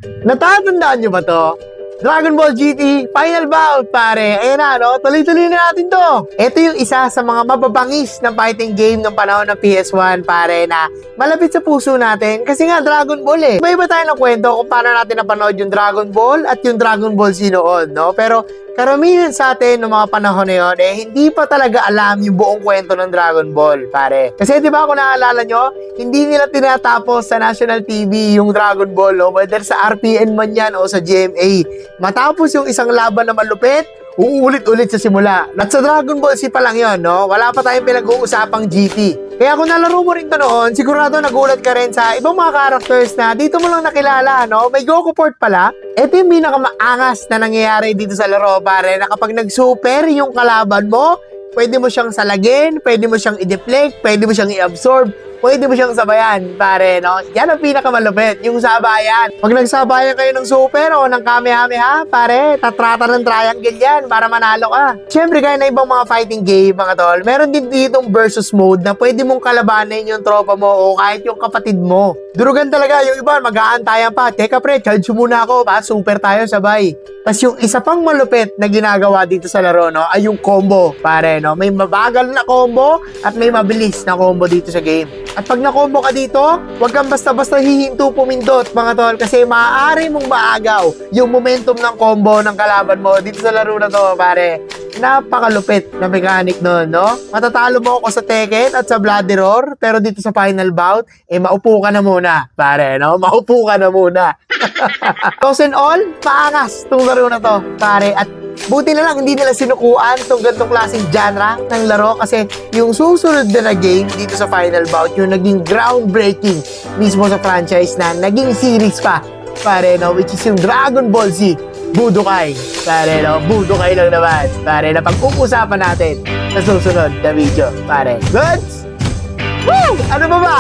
Natatandaan nyo ba to? Dragon Ball GT Final Bout, pare. Ayan na, no? Tuloy-tuloy na natin to. Ito yung isa sa mga mababangis na fighting game ng panahon ng PS1, pare, na malapit sa puso natin. Kasi nga, Dragon Ball eh. Iba-iba tayo ng kwento kung paano natin napanood yung Dragon Ball at yung Dragon Ball Z noon, no? Pero karamihan sa atin ng mga panahon na yun, hindi pa talaga alam yung buong kwento ng Dragon Ball, pare. Kasi di ba kung naaalala nyo, hindi nila tinatapos sa national TV yung Dragon Ball, no? Whether sa RPN man yan o sa GMA. Matapos yung isang laban na malupit, uulit-ulit sa simula. At sa Dragon Ball Z pa lang yon, no? Wala pa tayong pinag-uusapang GT. Kaya kung nalaro mo rin to noon, sigurado nagulat ka rin sa ibang mga characters na dito mo lang nakilala, no? May Goku port pala. Ito yung pinakamaangas na nangyayari dito sa laro, pare, na kapag nag-super yung kalaban mo, pwede mo siyang salagin, pwede mo siyang i-deflect, pwede mo siyang i-absorb, pwede mo siyang sabayan, pare, no? Yan ang pinakamalupit, yung sabayan. Pag nagsabayan kayo ng super o ng Kamehameha, pare, tatrata ng triangle yan para manalo ka. Siyempre, kaya na ibang mga fighting game, mga tol, meron din ditong versus mode na pwede mong kalabanin yung tropa mo o kahit yung kapatid mo. Durugan talaga, yung iba, mag-aantayan pa. Teka pre, charge muna ako, super tayo sabay. Tapos yung isa pang malupit na ginagawa dito sa laro, no, ay yung combo, pare, no? May mabagal na combo at may mabilis na combo dito sa game. At pag na-combo ka dito, huwag kang basta-basta hihinto pumindot, mga tol, kasi maaari mong maagaw yung momentum ng combo ng kalaban mo dito sa laro na to, pare. Napakalupit na mechanic nun, no? Matatalo mo ako sa Tekken at sa Bloody Roar, pero dito sa Final Bout, maupo ka na muna, pare, no? Maupo ka na muna. Toss and all, paangas tong laro na to, pare. At buti na lang hindi nila sinukuan itong ganitong klaseng genre ng laro kasi yung susunod na game dito sa Final Bout, yung naging groundbreaking mismo sa franchise na naging series pa, pare, no? Which is yung Dragon Ball Z Budokai, pare, no? Budokai lang naman, pare, na pag-uusapan natin sa susunod na video, pare. Goods? Woo! Ano ba ba?